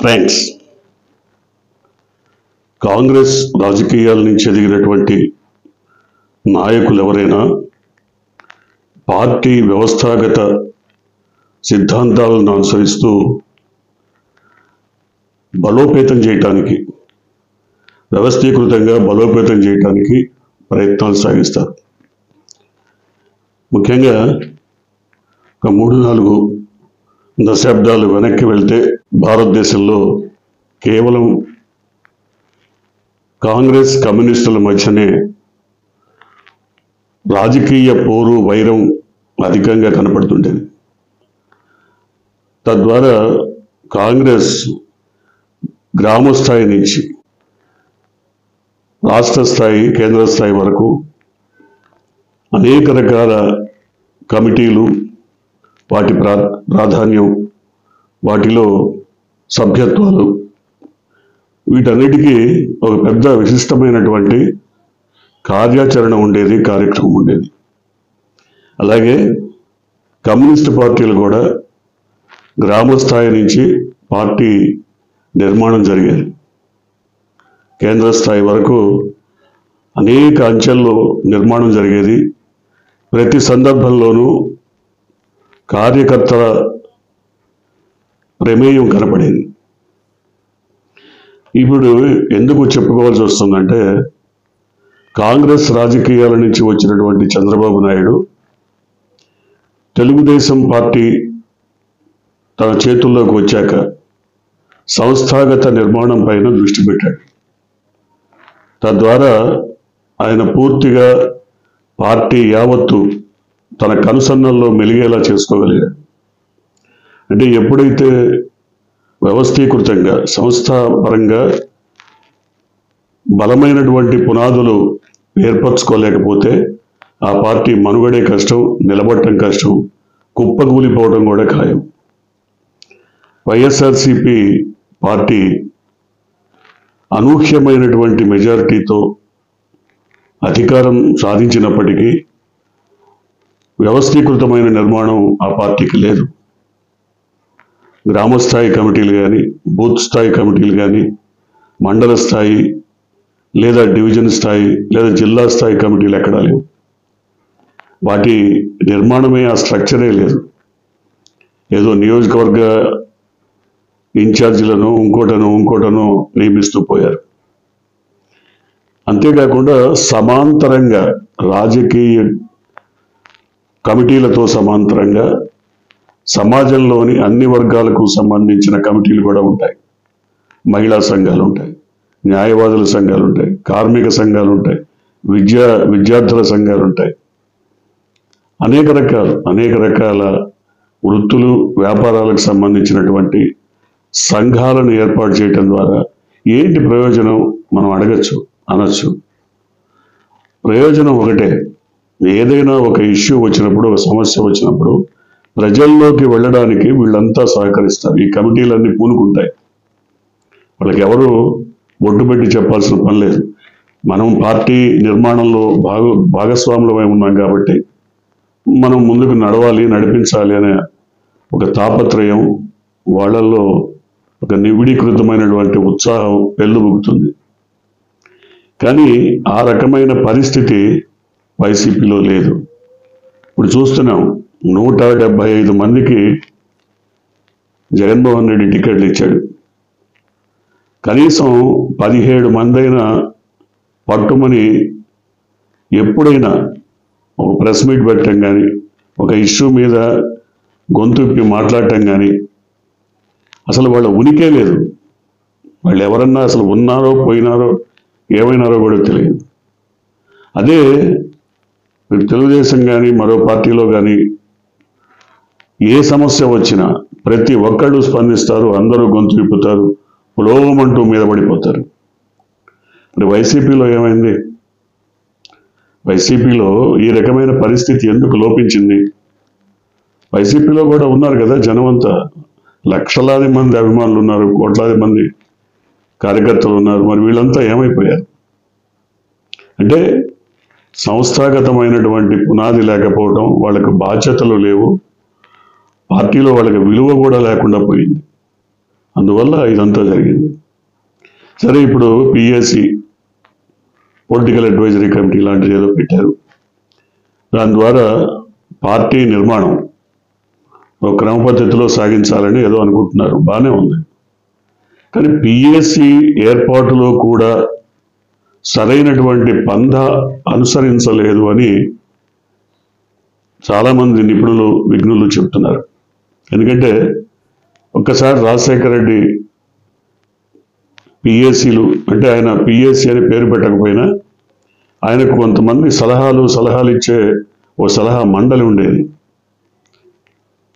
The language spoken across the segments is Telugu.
ఫ్రెండ్స్, కాంగ్రెస్ రాజకీయాల నుంచి ఎదిగినటువంటి నాయకులు ఎవరైనా పార్టీ వ్యవస్థాగత సిద్ధాంతాలను అనుసరిస్తూ బలోపేతం చేయటానికి, వ్యవస్థీకృతంగా బలోపేతం చేయటానికి ప్రయత్నాలు సాగిస్తారు. ముఖ్యంగా ఒక 3-4 దశాబ్దాలు వెనక్కి వెళ్తే భారతదేశంలో కేవలం కాంగ్రెస్ కమ్యూనిస్టుల మధ్యనే రాజకీయ పోరు వైరం అధికంగా కనపడుతుండేది. తద్వారా కాంగ్రెస్ గ్రామ స్థాయి నుంచి రాష్ట్ర స్థాయి, కేంద్ర స్థాయి వరకు అనేక రకాల కమిటీలు, వాటి ప్రాధాన్యం, వాటిలో సభ్యత్వాలు, వీటన్నిటికీ ఒక పెద్ద విశిష్టమైనటువంటి కార్యాచరణ ఉండేది, కార్యక్రమం ఉండేది. అలాగే కమ్యూనిస్ట్ పార్టీలు కూడా గ్రామ స్థాయి నుంచి పార్టీ నిర్మాణం జరిగేది. కేంద్ర స్థాయి వరకు అనేక అంచెల్లో నిర్మాణం జరిగేది. ప్రతి సందర్భంలోనూ కార్యకర్తల ప్రమేయం కనపడేది. ఇప్పుడు ఎందుకు చెప్పుకోవాల్సి వస్తుందంటే, కాంగ్రెస్ రాజకీయాల నుంచి వచ్చినటువంటి చంద్రబాబు నాయుడు తెలుగుదేశం పార్టీ తన చేతుల్లోకి వచ్చాక సంస్థాగత నిర్మాణం పైన దృష్టి పెట్టాడు. తద్వారా ఆయన పూర్తిగా పార్టీ యావత్తు తన కనుసన్నల్లో మెలిగేలా చేసుకోగలిగాడు. అంటే ఎప్పుడైతే వ్యవస్థీకృతంగా, సంస్థాపరంగా బలమైనటువంటి పునాదులు ఏర్పరచుకోలేకపోతే ఆ పార్టీ మనుగడే కష్టం, నిలబడటం కష్టం, కుప్పకూలిపోవడం కూడా ఖాయం. వైఎస్ఆర్సిపి పార్టీ అనూహ్యమైనటువంటి మెజారిటీతో అధికారం సాధించినప్పటికీ వ్యవస్థీకృతమైన నిర్మాణం ఆ పార్టీకి లేదు. గ్రామస్థాయి కమిటీలు కానీ, బూత్ స్థాయి కమిటీలు కానీ, మండల స్థాయి లేదా డివిజన్ స్థాయి లేదా జిల్లా స్థాయి కమిటీలు ఎక్కడా లేవు. వాటి నిర్మాణమే, ఆ స్ట్రక్చరే లేదు. ఏదో నియోజకవర్గ ఇన్ఛార్జీలను ఇంకోటనో నియమిస్తూ పోయారు. అంతేకాకుండా సమాంతరంగా రాజకీయ కమిటీలతో సమాంతరంగా సమాజంలోని అన్ని వర్గాలకు సంబంధించిన కమిటీలు కూడా ఉంటాయి. మహిళా సంఘాలు ఉంటాయి, న్యాయవాదుల సంఘాలు ఉంటాయి, కార్మిక సంఘాలు ఉంటాయి, విద్యార్థుల సంఘాలు ఉంటాయి. అనేక రకాల వృత్తులు, వ్యాపారాలకు సంబంధించినటువంటి సంఘాలను ఏర్పాటు చేయటం ద్వారా ఏంటి ప్రయోజనం మనం అనొచ్చు. ప్రయోజనం ఒకటే. ఏదైనా ఒక ఇష్యూ వచ్చినప్పుడు, ఒక సమస్య వచ్చినప్పుడు ప్రజల్లోకి వెళ్ళడానికి వీళ్ళంతా సహకరిస్తారు. ఈ కమిటీలన్నీ పూనుకుంటాయి. వాళ్ళకి ఎవరు ఒడ్డు పెట్టి చెప్పాల్సిన పని లేదు. మనం పార్టీ నిర్మాణంలో భాగస్వాములమై ఉన్నాం కాబట్టి మనం ముందుకు నడిపించాలి అనే ఒక తాపత్రయం వాళ్ళల్లో, ఒక నివిడీకృతమైనటువంటి ఉత్సాహం పెళ్ళుబుకుతుంది. కానీ ఆ రకమైన పరిస్థితి వైసీపీలో లేదు. ఇప్పుడు చూస్తున్నాం, 175 మందికి జగన్మోహన్ రెడ్డి టికెట్లు ఇచ్చాడు. కనీసం 17 మందైనా పట్టుమని ఎప్పుడైనా ఒక ప్రెస్ మీట్ పెట్టడం కానీ, ఒక ఇష్యూ మీద గొంతుప్పి మాట్లాడటం కానీ, అసలు వాళ్ళ ఉనికే లేదు. వాళ్ళు ఎవరన్నా అసలు ఉన్నారో, పోయినారో, ఏమైనారో కూడా తెలియదు. అదే తెలుగుదేశం కానీ, మరో పార్టీలో కానీ ఏ సమస్య వచ్చినా ప్రతి ఒక్కళ్ళు స్పందిస్తారు, అందరూ గొంతు విప్పుతారు, పులోమంటూ మీద పడిపోతారు. మరి వైసీపీలో ఏమైంది? వైసీపీలో ఈ రకమైన పరిస్థితి ఎందుకు లోపించింది? వైసీపీలో కూడా ఉన్నారు కదా జనమంతా, లక్షలాది మంది అభిమానులు ఉన్నారు, కోట్లాది మంది కార్యకర్తలు ఉన్నారు. మరి వీళ్ళంతా ఏమైపోయారు? అంటే సంస్థాగతమైనటువంటి పునాది లేకపోవడం, వాళ్ళకు బాధ్యతలు లేవు, పార్టీలో వాళ్ళకి విలువ కూడా లేకుండా పోయింది. అందువల్ల ఇదంతా జరిగింది. సరే, ఇప్పుడు పిఎస్సి పొలిటికల్ అడ్వైజరీ కమిటీ లాంటిది ఏదో పెట్టారు. దాని ద్వారా పార్టీ నిర్మాణం ఒక క్రమ పద్ధతిలో సాగించాలని ఏదో అనుకుంటున్నారు, బాగానే ఉంది. కానీ పిఎస్సి ఏర్పాటులో కూడా సరైనటువంటి పంథ అనుసరించలేదు అని చాలామంది నిపుణులు విఘ్నులు చెప్తున్నారు. ఎందుకంటే ఒక్కసారి రాజశేఖర రెడ్డి పిఎస్సీలు అంటే ఆయన పిఎస్సి అని పేరు పెట్టకపోయినా ఆయనకు కొంతమంది సలహాలు ఇచ్చే ఓ సలహా మండలి ఉండేది.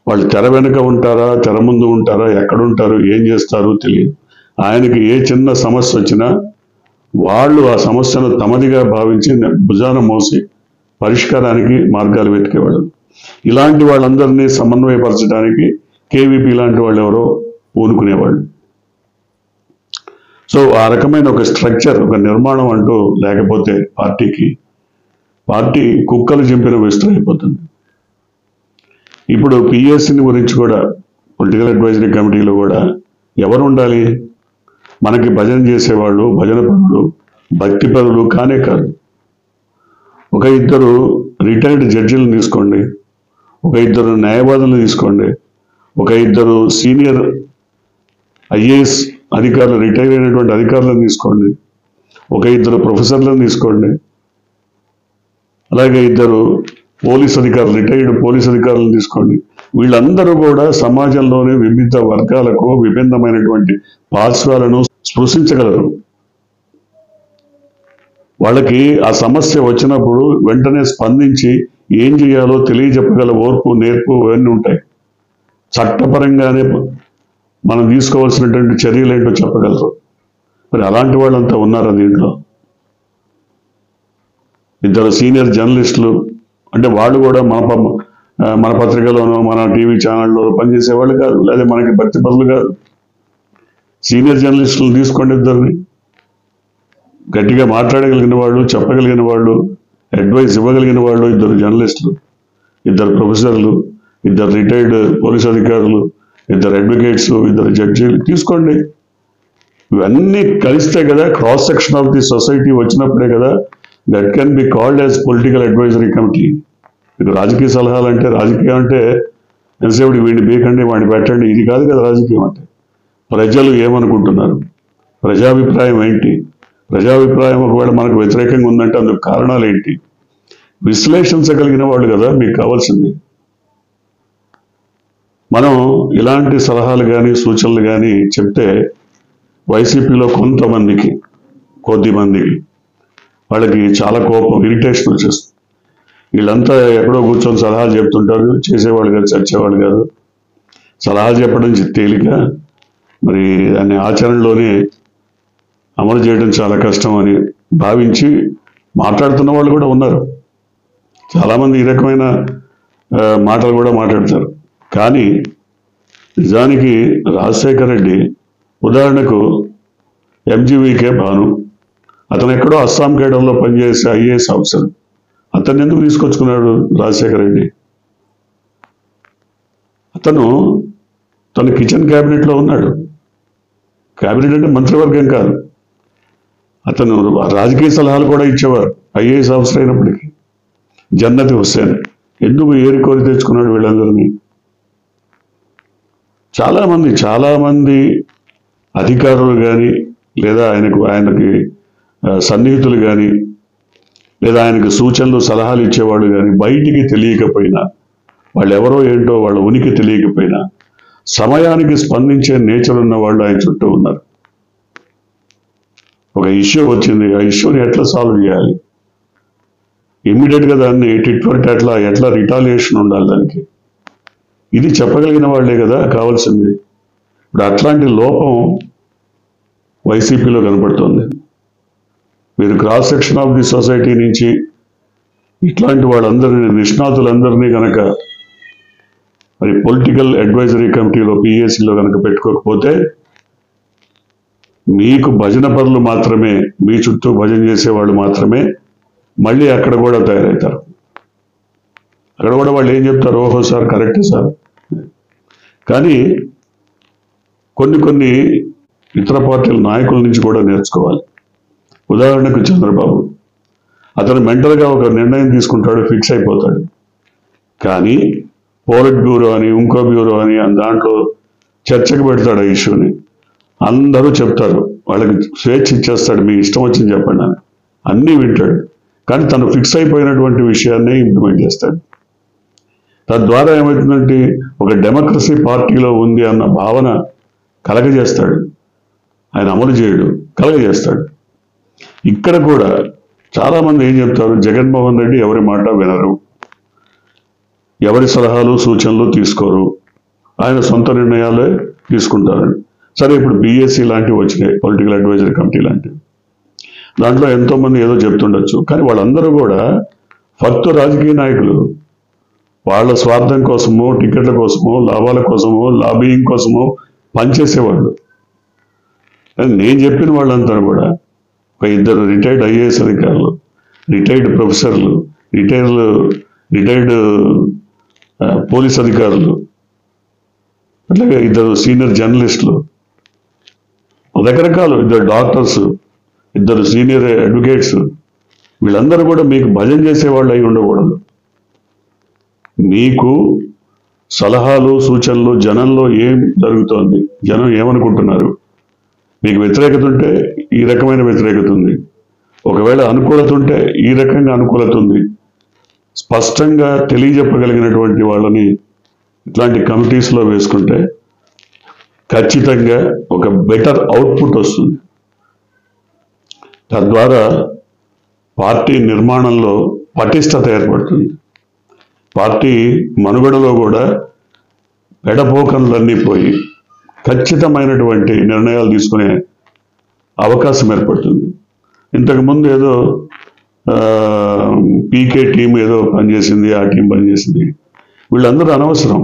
వాళ్ళు తెర వెనుక ఉంటారా, తెర ముందు ఉంటారా, ఎక్కడుంటారు, ఏం చేస్తారో తెలియదు. ఆయనకి ఏ చిన్న సమస్య వచ్చినా వాళ్ళు ఆ సమస్యను తమదిగా భావించి భుజాన మోసి పరిష్కారానికి మార్గాలు వెతికేవాళ్ళు. ఇలాంటి వాళ్ళందరినీ సమన్వయపరచడానికి కేవీపీ లాంటి వాళ్ళు ఎవరో పూనుకునేవాళ్ళు. సో ఆ రకమైన ఒక స్ట్రక్చర్, ఒక నిర్మాణం అంటూ లేకపోతే పార్టీ కుక్కలు చింపిన విస్తృతం అయిపోతుంది. ఇప్పుడు పిఎస్సిని గురించి కూడా పొలిటికల్ అడ్వైజరీ కమిటీలో కూడా ఎవరు ఉండాలి? మనకి భజన చేసేవాళ్ళు, భజన పరులు, భక్తి పరులు కానే కాదు. ఒక ఇద్దరు రిటైర్డ్ జడ్జిలను తీసుకోండి, ఒక ఇద్దరు న్యాయవాదులను తీసుకోండి, ఒక ఇద్దరు సీనియర్ ఐఏఎస్ అధికారులు, రిటైర్ అయినటువంటి అధికారులను తీసుకోండి, ఒక ఇద్దరు ప్రొఫెసర్లను తీసుకోండి, అలాగే ఇద్దరు రిటైర్డ్ పోలీస్ అధికారులను తీసుకోండి. వీళ్ళందరూ కూడా సమాజంలోని వివిధ వర్గాలకు విభిన్నమైనటువంటి పార్శ్వాలను స్పృశించగలరు. వాళ్ళకి ఆ సమస్య వచ్చినప్పుడు వెంటనే స్పందించి ఏం చేయాలో తెలియజెప్పగల ఓర్పు, నేర్పు ఇవన్నీ ఉంటాయి. చట్టపరంగానే మనం తీసుకోవాల్సినటువంటి చర్యలు ఏంటో చెప్పగలరు. మరి అలాంటి వాళ్ళంతా ఉన్నారా దీంట్లో? ఇద్దరు సీనియర్ జర్నలిస్టులు అంటే వాళ్ళు కూడా మన పత్రికలోనో మన టీవీ ఛానల్లోనో పనిచేసేవాళ్ళు కాదు, లేదా మనకి భక్తి పనులు కాదు. సీనియర్ జర్నలిస్టులు తీసుకోండి, ఇద్దరిని గట్టిగా మాట్లాడగలిగిన వాళ్ళు, చెప్పగలిగిన వాళ్ళు, అడ్వైస్ ఇవ్వగలిగిన వాళ్ళు, ఇద్దరు జర్నలిస్టులు, ఇద్దరు ప్రొఫెసర్లు, ఇద్దరు రిటైర్డ్ పోలీస్ అధికారులు, ఇద్దరు అడ్వకేట్స్, ఇద్దరు జడ్జీలు తీసుకోండి. ఇవన్నీ కలిస్తే కదా cross section of the society వచ్చినప్పుడే కదా that can be called as political advisory committee. ఇది రాజకీయ సలహాలు అంటే, రాజకీయం అంటే ఎంతసేపుడు వీడిని బీకండి, వాడిని పెట్టండి, ఇది కాదు కదా రాజకీయం అంటే. ప్రజలు ఏమనుకుంటున్నారు, ప్రజాభిప్రాయం ఏంటి, ప్రజాభిప్రాయం ఒకవేళ మనకు వ్యతిరేకంగా ఉందంటే అందుకు కారణాలు ఏంటి, విశ్లేషించగలిగిన వాళ్ళు కదా మీకు కావాల్సింది. మనం ఇలాంటి సలహాలు కానీ సూచనలు కానీ చెప్తే వైసీపీలో కొద్దిమందికి వాళ్ళకి చాలా కోపం, ఇరిటేషన్ వచ్చేస్తుంది. వీళ్ళంతా ఎక్కడో కూర్చొని సలహాలు చెప్తుంటారు, చేసేవాళ్ళు కాదు, చచ్చేవాళ్ళు కాదు. సలహాలు చెప్పడం తేలిక, మరి దాన్ని ఆచరణలోనే అమలు చేయడం చాలా కష్టం అని భావించి మాట్లాడుతున్న వాళ్ళు కూడా ఉన్నారు. చాలామంది ఈ రకమైన మాటలు కూడా మాట్లాడతారు. కానీ నిజానికి రాజశేఖర రెడ్డి ఉదాహరణకు ఎంజీవీకే భాను, అతను ఎక్కడో అస్సాం కేడర్లో పనిచేసే ఐఏఎస్ ఆఫీసర్. అతన్ని ఎందుకు తీసుకొచ్చుకున్నాడు రాజశేఖర రెడ్డి? అతను తన కిచెన్ క్యాబినెట్లో ఉన్నాడు. క్యాబినెట్ అంటే మంత్రివర్గం కాదు. అతను రాజకీయ సలహాలు కూడా ఇచ్చేవారు ఐఏఎస్ ఆఫీసర్ అయినప్పటికీ. జన్నతి హుస్సేన్ ఎందుకు ఏరికోరి తెచ్చుకున్నాడు వీళ్ళందరినీ? చాలామంది అధికారులు కానీ, లేదా ఆయనకి సన్నిహితులు కానీ, లేదా ఆయనకు సూచనలు సలహాలు ఇచ్చేవాళ్ళు కానీ బయటికి తెలియకపోయినా, వాళ్ళు ఎవరో ఏంటో వాళ్ళ ఉనికి తెలియకపోయినా సమయానికి స్పందించే నేచర్ ఉన్న వాళ్ళు ఆయన చుట్టూ ఉన్నారు. ఒక ఇష్యూ వచ్చింది, ఆ ఇష్యూని ఎట్లా సాల్వ్ చేయాలి, ఇమ్మీడియట్గా దాన్ని టిట్ ఫర్ టాట్ ఎట్లా రిటాలియేషన్ ఉండాలి దానికి, ఇది చెప్పగలిగిన వాళ్ళే కదా కావాల్సింది. ఇప్పుడు అట్లాంటి లోపం వైసీపీలో కనపడుతుంది. మీరు cross section of the society నుంచి ఇట్లాంటి వాళ్ళందరినీ, నిష్ణాతులందరినీ కనుక మరి పొలిటికల్ అడ్వైజరీ కమిటీలో పిఎస్సిలో కనుక పెట్టుకోకపోతే మీకు భజన పరులు మాత్రమే, మీ చుట్టూ భజన చేసేవాళ్ళు మాత్రమే మళ్ళీ అక్కడ కూడా తయారవుతారు. అక్కడ కూడా వాళ్ళు ఏం చెప్తారు, ఓహో సార్ కరెక్టే సార్. కానీ కొన్ని ఇతర పార్టీల నాయకుల నుంచి కూడా నేర్చుకోవాలి. ఉదాహరణకు చంద్రబాబు, అతను మెంటల్గా ఒక నిర్ణయం తీసుకుంటాడు, ఫిక్స్ అయిపోతాడు. కానీ పోలిట్ బ్యూరో అని ఇంకో బ్యూరో అని దాంట్లో చర్చకు పెడతాడు ఆ ఇష్యూని. అందరూ చెప్తారు, వాళ్ళకి స్వేచ్ఛ ఇచ్చేస్తాడు, మీ ఇష్టం వచ్చింది చెప్పండి అని. అన్నీ వింటాడు, కానీ తను ఫిక్స్ అయిపోయినటువంటి విషయాన్ని ఇంప్లిమెంట్ చేస్తాడు. తద్వారా ఏమవుతుందంటే ఒక డెమోక్రసీ పార్టీలో ఉంది అన్న భావన కలగజేస్తాడు. ఆయన అమలు చేయడు, కలగజేస్తాడు. ఇక్కడ కూడా చాలామంది ఏం చెప్తారు, జగన్మోహన్ రెడ్డి ఎవరి మాట వినరు, ఎవరి సలహాలు సూచనలు తీసుకోరు, ఆయన సొంత నిర్ణయాలే తీసుకుంటారని. సరే, ఇప్పుడు BSc లాంటివి వచ్చినాయి, పొలిటికల్ అడ్వైజరీ కమిటీ లాంటివి. దాంట్లో ఎంతోమంది ఏదో చెప్తుండొచ్చు, కానీ వాళ్ళందరూ కూడా ఫక్తు రాజకీయ నాయకులు. వాళ్ళ స్వార్థం కోసమో, టికెట్ల కోసమో, లాభాల కోసమో, లాబియింగ్ కోసమో పనిచేసేవాళ్ళు. నేను చెప్పిన వాళ్ళంతా కూడా ఒక 2 రిటైర్డ్ IAS అధికారులు, రిటైర్డ్ ప్రొఫెసర్లు, రిటైర్డ్ పోలీస్ అధికారులు, అట్లాగే 2 సీనియర్ జర్నలిస్టులు, రకరకాలు 2 డాక్టర్స్, 2 సీనియర్ అడ్వకేట్స్, వీళ్ళందరూ కూడా మీకు భజన చేసేవాళ్ళు అయి ఉండకూడదు. మీకు సలహాలు సూచనలు, జనంలో ఏం జరుగుతోంది, జనం ఏమనుకుంటున్నారు, మీకు వ్యతిరేకత ఉంటే ఈ రకమైన వ్యతిరేకత ఉంది, ఒకవేళ అనుకూలత ఉంటే ఈ రకంగా అనుకూలత ఉంది, స్పష్టంగా తెలియజెప్పగలిగినటువంటి వాళ్ళని ఇట్లాంటి కమిటీస్లో వేసుకుంటే ఖచ్చితంగా ఒక బెటర్ అవుట్పుట్ వస్తుంది. తద్వారా పార్టీ నిర్మాణంలో పటిష్టత ఏర్పడుతుంది. పార్టీ మనుగడలో కూడా పెడపోకనులన్నీ పోయి ఖచ్చితమైనటువంటి నిర్ణయాలు తీసుకునే అవకాశం ఏర్పడుతుంది. ఇంతకుముందు ఏదో PK టీం ఏదో పనిచేసింది, ఆ టీం పనిచేసింది, వీళ్ళందరూ అనవసరం.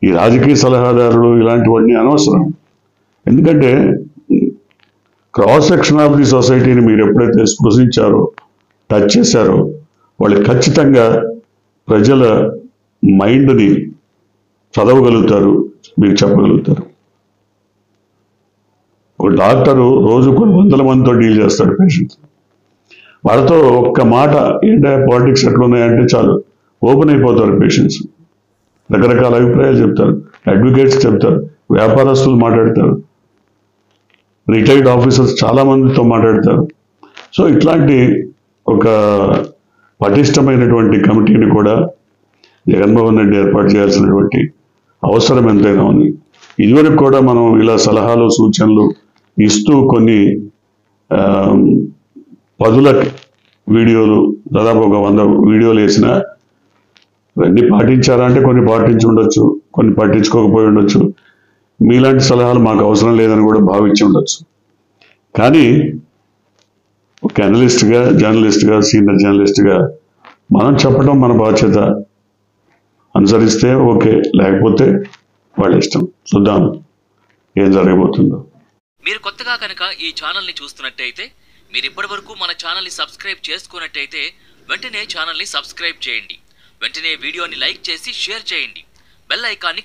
ఈ రాజకీయ సలహాదారులు ఇలాంటివన్నీ అనవసరం. ఎందుకంటే క్రాస్ సెక్షన్ ఆఫ్ ది సొసైటీని మీరు ఎప్పుడైతే స్పృశించారో, టచ్ చేశారో, వాళ్ళు ఖచ్చితంగా ప్రజల మైండ్ని చదవగలుగుతారు, మీకు చెప్పగలుగుతారు. ఒక డాక్టరు రోజు కొన్ని వందల మందితో డీల్ చేస్తాడు పేషెంట్స్. వాళ్ళతో ఒక్క మాట ఏంటంటే పాలిటిక్స్ ఎట్లున్నాయంటే చాలు ఓపెన్ అయిపోతారు పేషెంట్స్. రకరకాల అభిప్రాయాలు చెప్తారు, అడ్వకేట్స్ చెప్తారు, వ్యాపారస్తులు మాట్లాడతారు, రిటైర్డ్ ఆఫీసర్స్ చాలామందితో మాట్లాడతారు. సో ఇట్లాంటి ఒక పటిష్టమైనటువంటి కమిటీని కూడా జగన్మోహన్ రెడ్డి ఏర్పాటు చేయాల్సినటువంటి అవసరం ఎంతైనా ఉంది. ఇదివరకు కూడా మనం ఇలా సలహాలు సూచనలు ఇస్తూ కొన్ని 10 వీడియోలు, దాదాపు ఒక 100 వీడియోలు వేసినా ఇవన్నీ పాటించారా అంటే కొన్ని పాటించి ఉండొచ్చు, కొన్ని పట్టించుకోకపోయి ఉండొచ్చు. మీలాంటి సలహాలు మాకు అవసరం లేదని కూడా భావించి ఉండొచ్చు. కానీ ఒక అనలిస్ట్గా, జర్నలిస్ట్గా, సీనియర్ జర్నలిస్ట్గా మనం చెప్పడం మన బాధ్యత. అనుసరిస్తే ఓకే, లేకపోతే వాళ్ళ ఇష్టం. చూద్దాం ఏం జరగబోతుందో. మీరు కొత్తగా కనుక ఈ ఛానల్ని చూస్తున్నట్టయితే, మీరు ఇప్పటివరకు మన ఛానల్ని సబ్స్క్రైబ్ చేసుకున్నట్టయితే వెంటనే ఛానల్ని సబ్స్క్రైబ్ చేయండి. వెంటనే వీడియోని లైక్ చేసి షేర్ చేయండి. బెల్ ఐకాన్ని